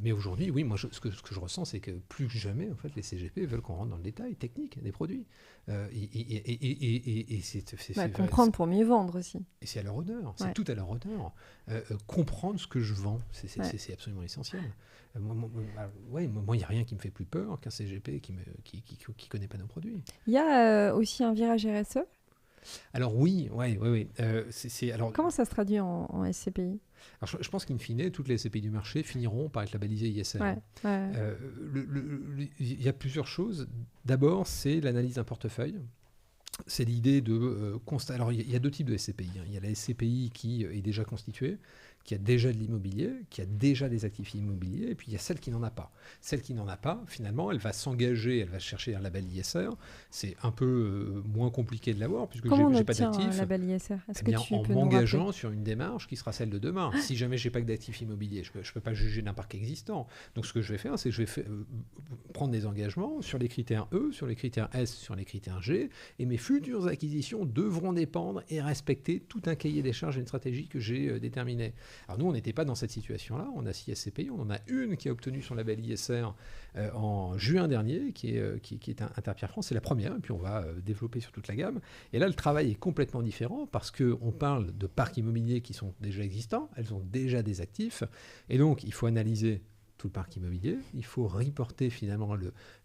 Mais aujourd'hui, oui, moi, ce que je ressens, c'est que plus que jamais, en fait, les CGP veulent qu'on rentre dans le détail technique des produits. Et c'est comprendre pour mieux vendre aussi. Et c'est à leur honneur, c'est tout à leur honneur. Comprendre ce que je vends, c'est absolument essentiel. Moi, il n'y a rien qui me fait plus peur qu'un CGP qui ne connaît pas nos produits. Il y a aussi un virage RSE? Alors oui. Alors, comment ça se traduit en SCPI? Alors, je pense qu'in fine, toutes les SCPI du marché finiront par être labellisées ISR. Il y a plusieurs choses. D'abord, c'est l'analyse d'un portefeuille. C'est l'idée de constater. Alors, il y a deux types de SCPI. Il y a la SCPI qui est déjà constituée, qui a déjà de l'immobilier, qui a déjà des actifs immobiliers, et puis il y a celle qui n'en a pas. Celle qui n'en a pas, finalement, elle va s'engager, elle va chercher un label ISR. C'est un peu moins compliqué de l'avoir, puisque je n'ai pas d'actifs. Un label ISR? En m'engageant sur une démarche qui sera celle de demain. Si jamais je n'ai pas que d'actifs immobiliers, je ne peux pas juger d'un parc existant. Donc ce que je vais faire, c'est que je vais prendre des engagements sur les critères E, sur les critères S, sur les critères G, et mes futures acquisitions devront dépendre et respecter tout un cahier des charges et une stratégie que j'ai déterminée. Alors nous, on n'était pas dans cette situation-là. On a 6 SCPI. On en a une qui a obtenu son label ISR en juin dernier, qui est Interpierre France. C'est la première, et puis on va développer sur toute la gamme. Et là, le travail est complètement différent parce qu'on parle de parcs immobiliers qui sont déjà existants. Elles ont déjà des actifs. Et donc, il faut analyser tout le parc immobilier. Il faut reporter finalement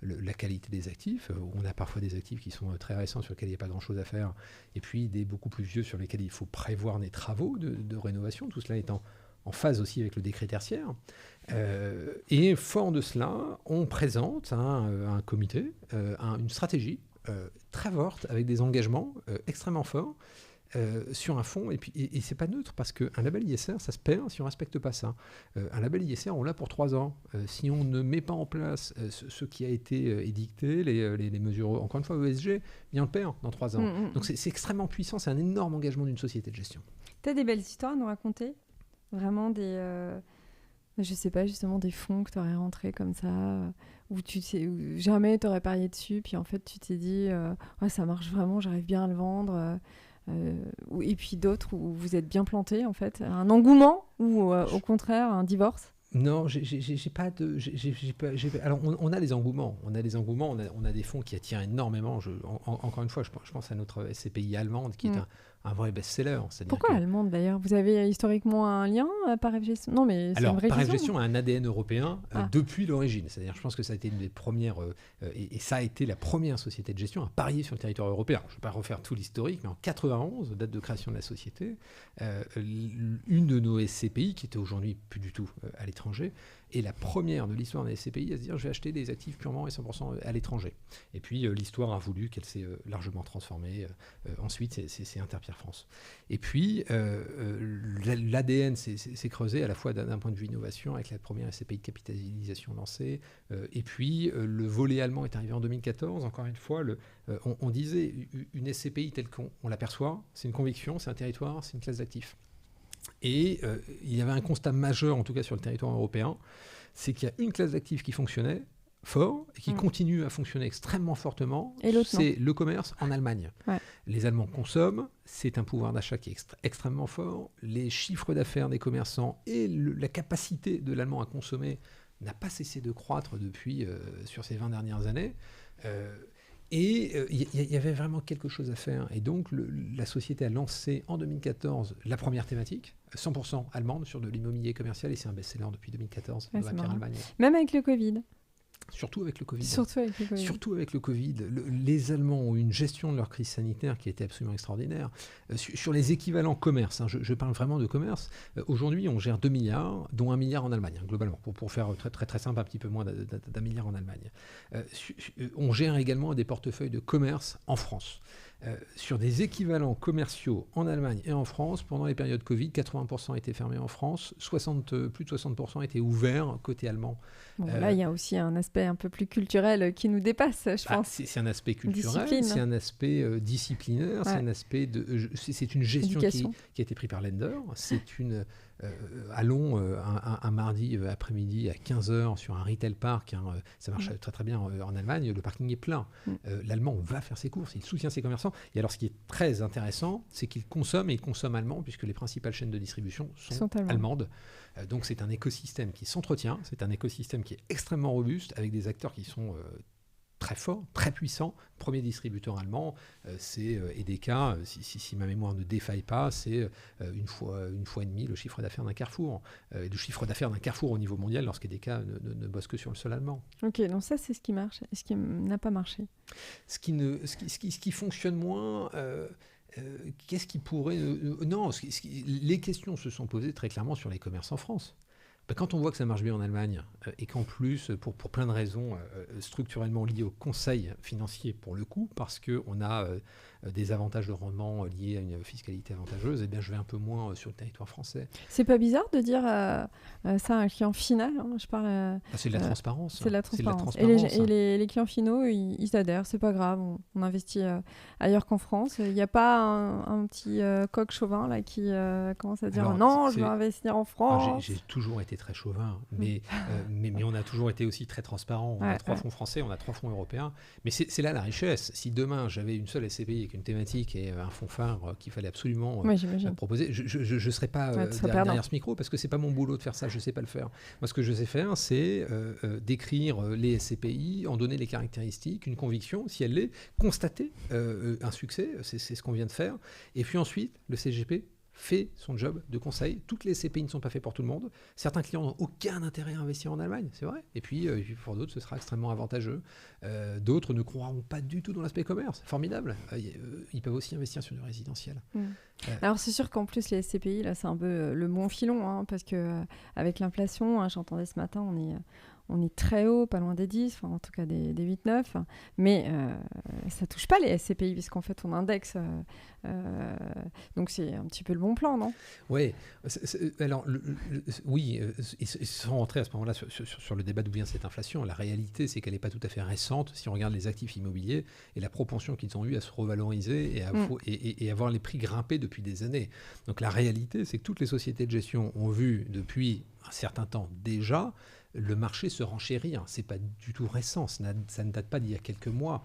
la qualité des actifs. On a parfois des actifs qui sont très récents sur lesquels il n'y a pas grand-chose à faire, et puis des beaucoup plus vieux sur lesquels il faut prévoir des travaux de rénovation. Tout cela étant en phase aussi avec le décret tertiaire. Et fort de cela, on présente à un comité une stratégie très forte avec des engagements extrêmement forts. Sur un fonds, et c'est pas neutre parce qu'un label ISR, ça se perd si on ne respecte pas ça. Un label ISR, on l'a pour 3 ans. Si on ne met pas en place ce qui a été édicté, les mesures, encore une fois, ESG, bien on le perd dans 3 ans. Donc c'est extrêmement puissant, c'est un énorme engagement d'une société de gestion. Tu as des belles histoires à nous raconter? Vraiment je sais pas, justement des fonds que tu aurais rentrés comme ça, où jamais tu aurais parié dessus, puis en fait tu t'es dit ça marche vraiment, j'arrive bien à le vendre. Et puis d'autres où vous êtes bien planté, en fait, un engouement ou au contraire un divorce? Non, j'ai pas de. Alors, on a les engouements. On a des fonds qui attirent énormément. Encore une fois, je pense à notre SCPI allemande qui est un vrai best-seller. Pourquoi allemande d'ailleurs? Vous avez historiquement un lien Parev Gestion? Non, mais c'est une vraie Parev Gestion a un ADN européen depuis l'origine. C'est-à-dire, je pense que ça a été une des premières, et ça a été la première société de gestion à parier sur le territoire européen. Je ne vais pas refaire tout l'historique, mais en 91, date de création de la société, une de nos SCPI, qui était aujourd'hui plus du tout à l'étranger, est la première de l'histoire des SCPI à se dire je vais acheter des actifs purement et 100% à l'étranger. Et puis l'histoire a voulu qu'elle s'est largement transformée. Ensuite, c'est Interpierre France. Et puis l'ADN s'est creusé à la fois d'un point de vue innovation avec la première SCPI de capitalisation lancée. Et puis le volet allemand est arrivé en 2014. Encore une fois, on disait une SCPI telle qu'on l'aperçoit, c'est une conviction, c'est un territoire, c'est une classe d'actifs. Et il y avait un constat majeur, en tout cas sur le territoire européen, c'est qu'il y a une classe d'actifs qui fonctionnait fort et qui continue à fonctionner extrêmement fortement. C'est le commerce en Allemagne. Ouais. Les Allemands consomment, c'est un pouvoir d'achat qui est extrêmement fort. Les chiffres d'affaires des commerçants et la capacité de l'Allemand à consommer n'a pas cessé de croître depuis sur ces 20 dernières années. Et il y avait vraiment quelque chose à faire. Et donc, la société a lancé en 2014 la première thématique, 100% allemande sur de l'immobilier commercial et c'est un best-seller depuis 2014 Ouais, dans c'est la Pierre marrant. Allemagne. Même avec le Covid. Surtout avec le Covid. Surtout avec le Covid. Surtout avec le Covid. Les Allemands ont eu une gestion de leur crise sanitaire qui était absolument extraordinaire. Sur les équivalents commerce, je parle vraiment de commerce, aujourd'hui on gère 2 milliards, dont 1 milliard en Allemagne, globalement, pour faire très, très, très simple, un petit peu moins d'1 milliard en Allemagne. On gère également des portefeuilles de commerce en France. Sur des équivalents commerciaux en Allemagne et en France, pendant les périodes Covid, 80% étaient fermés en France, plus de 60% étaient ouverts côté allemand. Bon, là, il y a aussi un aspect un peu plus culturel qui nous dépasse, je pense. C'est un aspect culturel, Discipline. c'est un aspect disciplinaire, c'est un aspect c'est une gestion qui a été prise par Lender. C'est une allons un mardi après-midi à 15h sur un retail park, ça marche très très bien en Allemagne, le parking est plein. L'Allemand va faire ses courses, il soutient ses commerçants. Et alors ce qui est très intéressant, c'est qu'il consomme allemand, puisque les principales chaînes de distribution sont allemandes. Donc c'est un écosystème qui s'entretient, c'est un écosystème qui est extrêmement robuste, avec des acteurs qui sont très fort, très puissant. Premier distributeur allemand, c'est Edeka. Si ma mémoire ne défaille pas, c'est une fois et demie le chiffre d'affaires d'un Carrefour. Le chiffre d'affaires d'un Carrefour au niveau mondial lorsqu'Edeka ne bosse que sur le sol allemand. Ok, donc ça c'est ce qui marche. Et ce qui n'a pas marché. Ce qui fonctionne moins... qu'est-ce qui pourrait... non, les questions se sont posées très clairement sur les commerces en France. Quand on voit que ça marche bien en Allemagne et qu'en plus, pour plein de raisons structurellement liées au conseil financier pour le coup, parce qu'on a des avantages de rendement liés à une fiscalité avantageuse, eh bien, je vais un peu moins sur le territoire français. C'est pas bizarre de dire ça à un client final, hein, je parle, c'est de la transparence. C'est de la transparence. Et les clients finaux, ils adhèrent, c'est pas grave, on investit ailleurs qu'en France. Il n'y a pas un petit coq chauvin là, qui commence à dire alors, non, je veux investir en France. J'ai toujours été très chauvin, mais on a toujours été aussi très transparent. On a 3 fonds français, on a 3 fonds européens. Mais c'est là la richesse. Si demain j'avais une seule SCPI avec une thématique et un fonds phare qu'il fallait absolument proposer, je ne serais pas derrière ce micro parce que ce n'est pas mon boulot de faire ça, je ne sais pas le faire. Moi, ce que je sais faire, c'est décrire les SCPI, en donner les caractéristiques, une conviction, si elle l'est, constater un succès, c'est ce qu'on vient de faire. Et puis ensuite, le CGP fait son job de conseil. Toutes les SCPI ne sont pas faites pour tout le monde. Certains clients n'ont aucun intérêt à investir en Allemagne, c'est vrai. Et puis, pour d'autres, ce sera extrêmement avantageux. D'autres ne croiront pas du tout dans l'aspect commerce. Formidable. Ils peuvent aussi investir sur du résidentiel. Alors, c'est sûr qu'en plus, les SCPI, là, c'est un peu le bon filon, hein, parce qu'avec l'inflation, j'entendais ce matin, on est très haut, pas loin des 10, enfin, en tout cas des 8-9, mais ça ne touche pas les SCPI, puisqu'en fait, on indexe. Donc, c'est un petit peu le bon plan, non ? Oui. Alors, oui, sans rentrer à ce moment-là sur le débat d'où vient cette inflation, la réalité, c'est qu'elle n'est pas tout à fait récente. Si on regarde les actifs immobiliers et la propension qu'ils ont eu à se revaloriser et à voir les prix grimper depuis des années. Donc, la réalité, c'est que toutes les sociétés de gestion ont vu depuis un certain temps déjà le marché se renchérir. C'est pas du tout récent, ça ne date pas d'il y a quelques mois.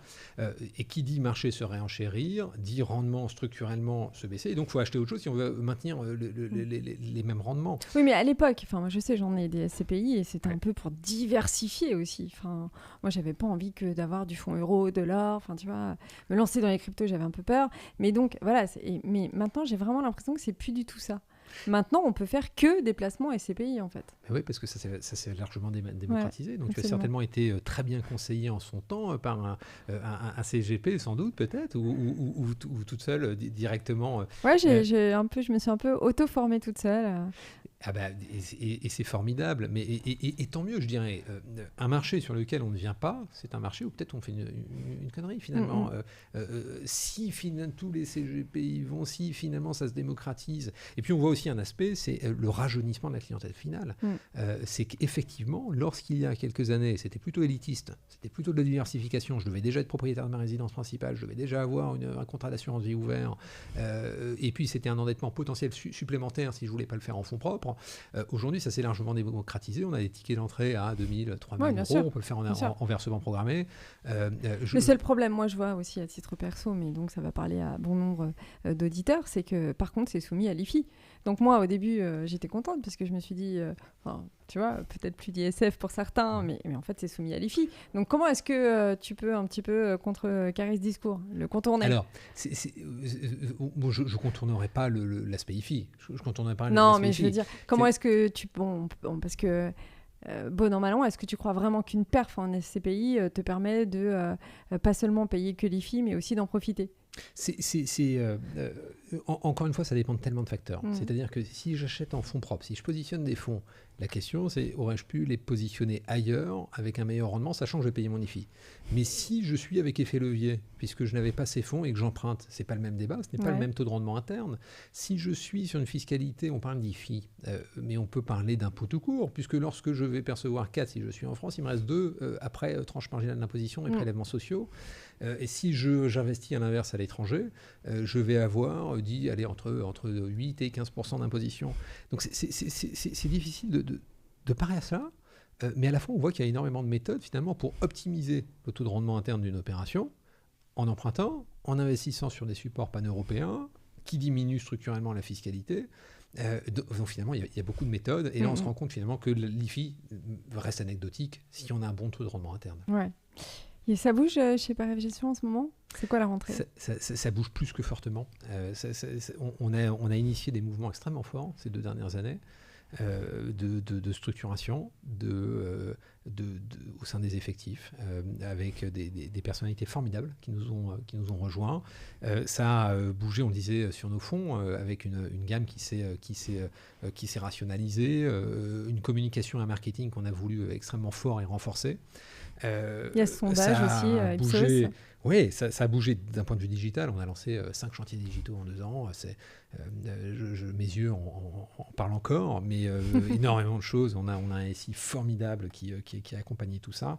Et qui dit marché se réenchérir, dit rendement structurellement se baisser. Et donc, il faut acheter autre chose si on veut maintenir les mêmes rendements. Oui, mais à l'époque, moi je sais, j'en ai des SCPI et c'était un peu pour diversifier aussi. Moi, j'avais pas envie que d'avoir du fonds euro, de l'or, tu vois, me lancer dans les cryptos, j'avais un peu peur. Mais donc, voilà. Mais maintenant, j'ai vraiment l'impression que c'est plus du tout ça. Maintenant, on peut faire que des placements SCPI, en fait. Oui, parce que ça s'est largement démocratisé. Donc, tu as certainement été très bien conseillé en son temps par un CGP, sans doute, peut-être, ou toute seule, directement. Oui, je me suis un peu auto-formée toute seule. Et c'est formidable, mais et tant mieux, je dirais. Un marché sur lequel on ne vient pas, c'est un marché où peut-être on fait une connerie, finalement. Si finalement tous les CGP y vont, si finalement ça se démocratise. Et puis on voit aussi un aspect, c'est le rajeunissement de la clientèle finale. C'est qu'effectivement, lorsqu'il y a quelques années, c'était plutôt élitiste, c'était plutôt de la diversification, je devais déjà être propriétaire de ma résidence principale, je devais déjà avoir un contrat d'assurance vie ouvert, et puis c'était un endettement potentiel supplémentaire si je ne voulais pas le faire en fonds propres. Aujourd'hui, ça s'est largement démocratisé. On a des tickets d'entrée à 2 000, 3 000 euros. On peut le faire en versement programmé. Le seul problème, moi, je vois aussi à titre perso, mais donc ça va parler à bon nombre d'auditeurs, c'est que par contre, c'est soumis à l'IFI. Donc moi, au début, j'étais contente parce que je me suis dit, tu vois, peut-être plus d'ISF pour certains, mais en fait, c'est soumis à l'IFI. Donc, comment est-ce que tu peux un petit peu contrecarrer ce discours, le contourner? Alors, bon, je ne contournerai pas l'aspect IFI. Je contournerai pas Non, l'aspect mais IFI. je veux dire, comment est-ce que tu... Bon, parce que, bon an, mal an, est-ce que tu crois vraiment qu'une perf en SCPI te permet de pas seulement payer que l'IFI, mais aussi d'en profiter? Encore une fois, ça dépend de tellement de facteurs. C'est-à-dire que si j'achète en fonds propres, si je positionne des fonds, la question c'est aurais-je pu les positionner ailleurs avec un meilleur rendement, sachant que je vais payer mon IFI. Mais si je suis avec effet levier, puisque je n'avais pas ces fonds et que j'emprunte, c'est pas le même débat, ce n'est pas le même taux de rendement interne. Si je suis sur une fiscalité, on parle d'IFI, mais on peut parler d'impôt tout court, puisque lorsque je vais percevoir 4, si je suis en France, il me reste 2 après tranche marginale d'imposition et prélèvements sociaux. Et si j'investis à l'inverse à l'étranger, je vais avoir entre 8 et 15% d'imposition. Donc c'est difficile de parer à ça, mais à la fois on voit qu'il y a énormément de méthodes finalement pour optimiser le taux de rendement interne d'une opération en empruntant, en investissant sur des supports pan-européens qui diminuent structurellement la fiscalité. Donc finalement, il y a beaucoup de méthodes et là on se rend compte finalement que l'IFI reste anecdotique si on a un bon taux de rendement interne. Ouais. Et ça bouge chez Paref Gestion en ce moment? C'est quoi la rentrée? Ça bouge plus que fortement. On a initié des mouvements extrêmement forts ces 2 dernières années de structuration au sein des effectifs avec des personnalités formidables qui nous ont rejoints. Ça a bougé, on le disait, sur nos fonds avec une gamme qui s'est rationalisée, une communication et un marketing qu'on a voulu extrêmement fort et renforcer. Il y a ce sondage aussi, Ipsos. Oui, ça a bougé d'un point de vue digital. On a lancé 5 chantiers digitaux en 2 ans. Mes yeux en parlent encore, mais énormément de choses. On a un SI formidable qui a accompagné tout ça.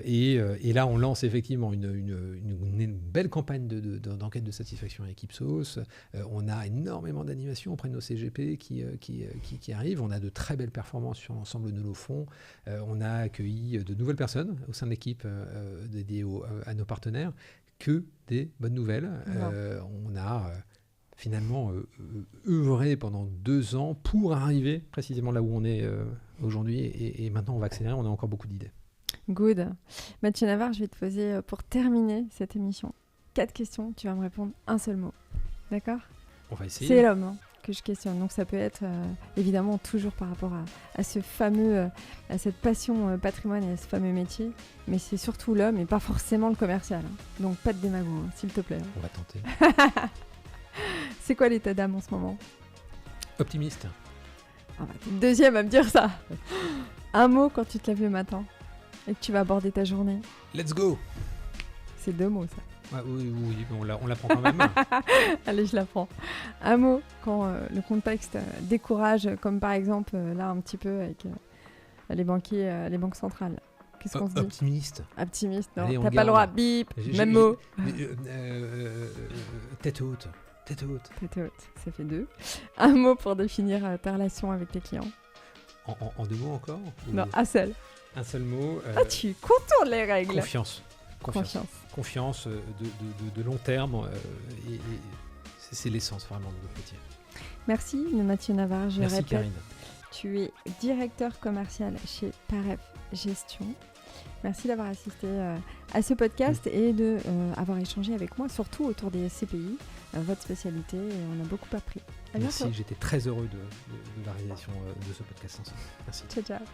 Et là, on lance effectivement une belle campagne d'enquête de satisfaction avec Ipsos. On a énormément d'animations auprès de nos CGP qui arrivent. On a de très belles performances sur l'ensemble de nos fonds. On a accueilli de nouvelles personnes au sein de l'équipe dédiée à nos partenaires. Que des bonnes nouvelles. On a finalement œuvré pendant 2 ans pour arriver précisément là où on est aujourd'hui et maintenant on va accélérer, on a encore beaucoup d'idées. Good. Mathieu Navarre, je vais te poser pour terminer cette émission 4 questions, tu vas me répondre un seul mot. D'accord? On va essayer. C'est l'homme que je questionne, donc ça peut être évidemment toujours par rapport à ce fameux, à cette passion patrimoine et à ce fameux métier, mais c'est surtout l'homme et pas forcément le commercial. Donc pas de démago, s'il te plaît. On va tenter. C'est quoi l'état d'âme en ce moment? Optimiste. Ah bah, t'es le deuxième à me dire ça. Un mot quand tu te lèves le matin et que tu vas aborder ta journée. Let's go. C'est 2 mots ça. Ah, oui, on l'apprend quand même. Allez, je l'apprends. Un mot quand le contexte décourage, comme par exemple là un petit peu avec les banquiers, les banques centrales. Qu'est-ce qu'on se dit? Optimiste. Optimiste, non. Allez, t'as pas le droit. Bip, même mot. Tête haute. Tête haute. Tête haute, ça fait 2. Un mot pour définir ta relation avec tes clients. En 2 mots encore? Non, un seul. Un seul mot. Tu contournes les règles. Confiance de long terme et c'est l'essence vraiment de notre métier. Merci Mathieu Navarre, je Merci répète. Karine. Tu es directeur commercial chez Paref Gestion. Merci d'avoir assisté à ce podcast et d'avoir échangé avec moi, surtout autour des SCPI, votre spécialité. Et on a beaucoup appris. À bientôt. Merci, j'étais très heureux de la réalisation de ce podcast ensemble. Merci. Ciao, ciao.